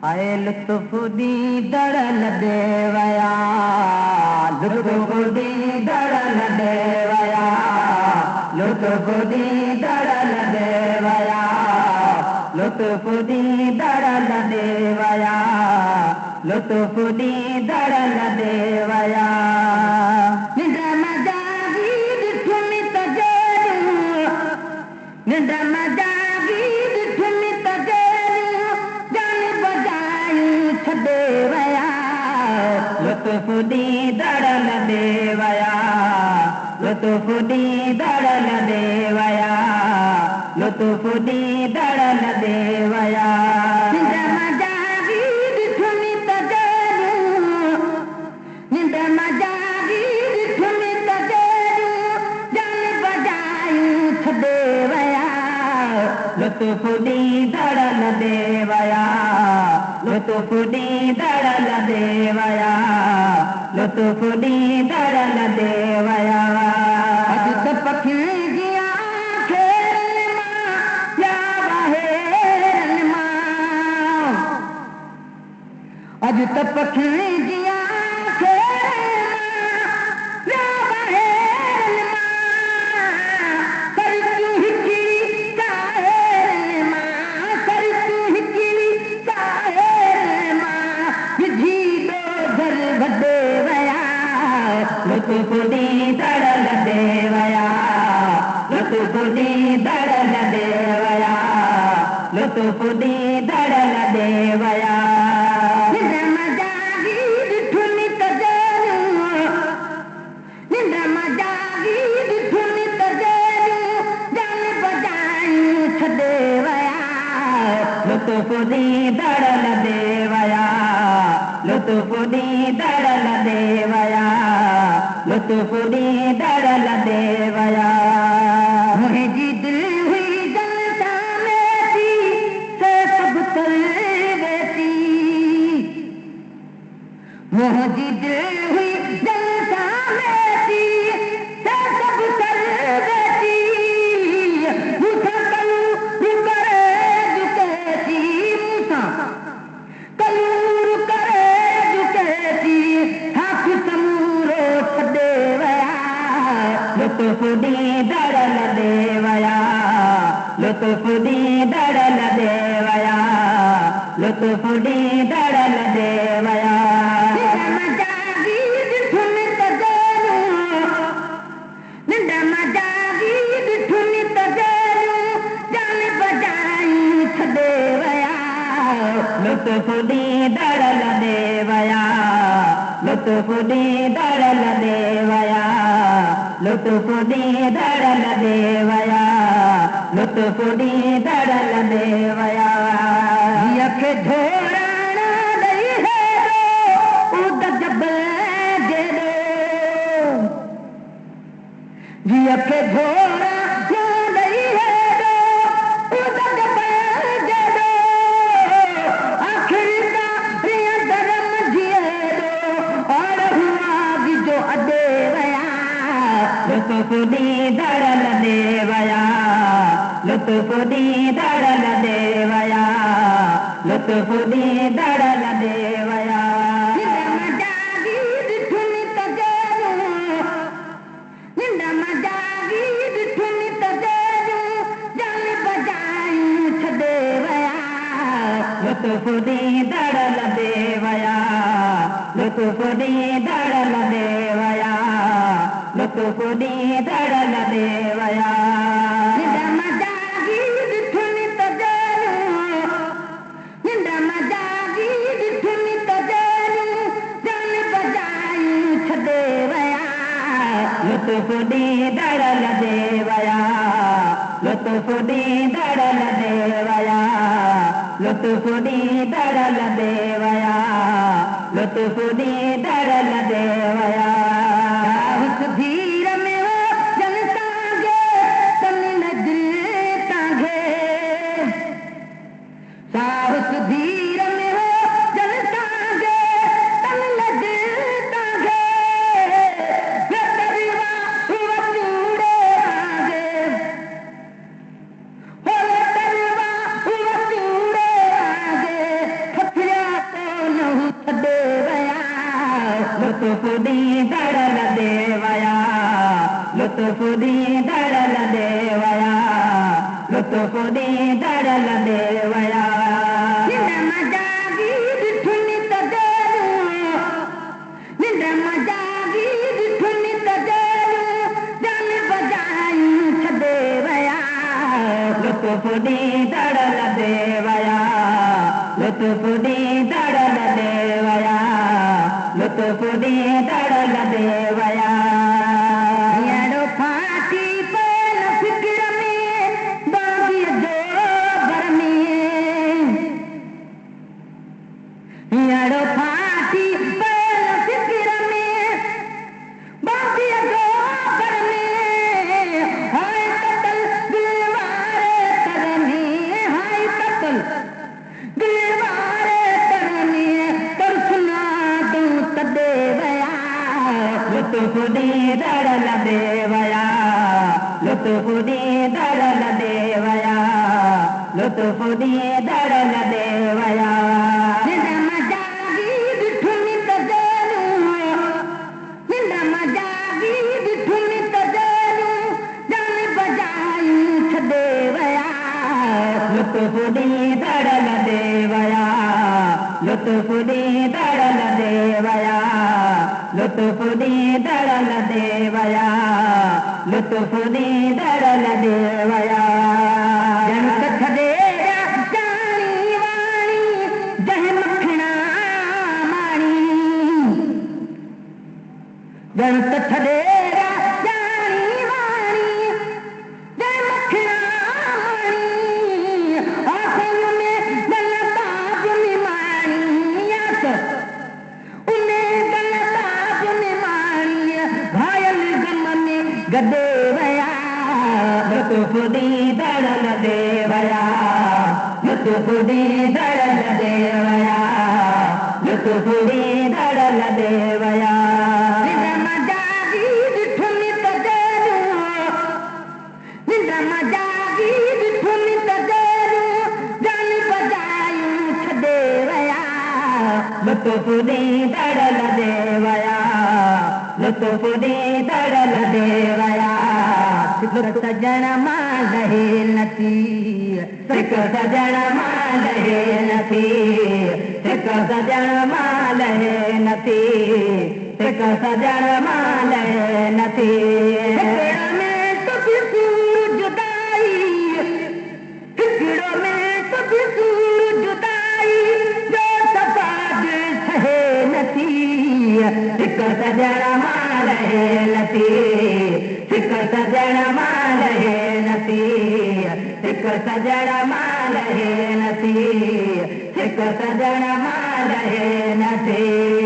हाय लुत्फ दी दड़ल देवया, लुत्फ दी दड़ल देवया, लुत्फ दी दड़ल देवया, लुत्फ दी दड़ल देवया, लुत्फ दी दड़ल देवया। लुत्फ दी दड़ल देवया, लुत्फ दी दड़ल देवया, लुत्फ दी दड़ल देवया। लुत्फ दी दड़ल देवया, लुत्फ दी दड़ल देवया, लुत्फ दी दड़ल देवया। अज त पखियुनि जी आंखें मां या ॿाहिरनि मां, अज त पखियुनि जी लुत्फ दी दड़ल देवया, लुत्फ दी दड़ल देवया, लुत्फ दी दड़ल देवया। लुत्फ दी दड़ल देवया, लुत्फ दी दड़ल देवया, लुत्फ दी दड़ल देवया। मुंहिंजी दिल हुई जनता में थी से सब तर वेती, मुंहिंजी दिल हुई जनता में थी से सब तर वेती। मूंसां कलूर करे झुकेती, मूंसां कलूर करे झुकेती, हथ समूरो छॾे विया। लुत्फ दी दड़ल देवया, लुत्फ दी दड़ल देवया, लुत्फ दी दड़ल देवया। लुत्फ दी दड़ल देवया, लुत्फ दी दड़ल देवया, लुत्फ दी दड़ल देवया, लुत्फ दी दड़ल देवया। खे धोरण ॾेई हेॾो उद जबल जेॾो, जीअ खे धोरण ॾेई हेॾो उद जबल जेॾो, आख़िर तारीअ धर्म जीअरो और हुआ विझो अॾे विया। लुत्फ दी दड़ल देवया, लुत्फ दी दड़ल देवया, लुत्फ दी दड़ल देवया। लुत्फ दी दड़ल देवया, लुत्फ दी दड़ल देवया, लुत्फ दी दड़ल देवया। लुत्फ दी दड़ल देवया, लुत्फ दी दड़ल देवया, लुत्फ दी दड़ल देवया, लुत्फ दी दड़ल देवया। उस धीर में हो जनता गे तन नजर तांगे, साहस धीर में हो जनता गे तन नजर तांगे। लुत्फ ॾींदड़ लॾे वया लुत्फ ॾींदड़ लॾे वया निंड मजागी ॾिठुनि त देरूं निंड मजागी ॾिठुनि त देरूं जान बजायूं छॾे वया लुत्फ ॾींदड़ लॾे वया लुत्फ ॾींदड़ लॾे वया लुत्फ ॾींदड़ लॾे वया हींअर फाटी पियल फिक्र में बाग़ीअ जो घर में हींअर फाटी पियल फिक्र में बाग़ीअ जो घर में हाय कतल दिल वारे तर में हाय कतल दिल वारे तर में तरसना तूं तॾे वया लुत्फ ॾींदड़ लॾे वया लुत्फ ॾींदड़ लॾे वया लुत्फ ॾींदड़ लॾे वया निंड मजागी ॾिठुनि त देरूं निंड मजागी ॾिठुनि त देरूं जान बजायूं छॾे वया लुत्फ ॾींदड़ लॾे वया लुत्फ ॾींदड़ लॾे वया लुत्फ ॾींदड़ लॾे वया लुत्फ ॾींदड़ लॾे वया ॼण कच्छ ॾेरा ॼाणी वाणी जंहिं मखणा माणी ॼण कच्छ ॾेरा ॼाणी वाणी जंहिं मखणा माणी आखियूं में गल ताज निमाणी यास उने गल ताज निमाणी घायल गम में गॾे वया लुत्फ ॾींदड़ लॾे वया लुत्फ ॾींदड़ लॾे वया लुत्फ ॾींदड़ लॾे वया निंड मजागी ॾिठुनि त देरूं निंड मजागी ॾिठुनि त देरूं जान बजायूं छॾे वया लुत्फ ॾींदड़ लॾे वया लुत्फ ॾींदड़ लॾे वया हिकु सजण मां लहे नथी हिकु सजण मां लहे नथी हिकु सजण मां लहे नथी हिकु सजण मां लहे नथी हिकिड़ो में तुझी सूर जुदाई हिकिड़ो में तुझी सूर जुदाई जो सफ़ाद सहे नथी हिकु सजण मां लहे नथी हिकु सजण मां लहे नथी हिकु सजण मां लहे नथी हिकु सजण मां लहे नथी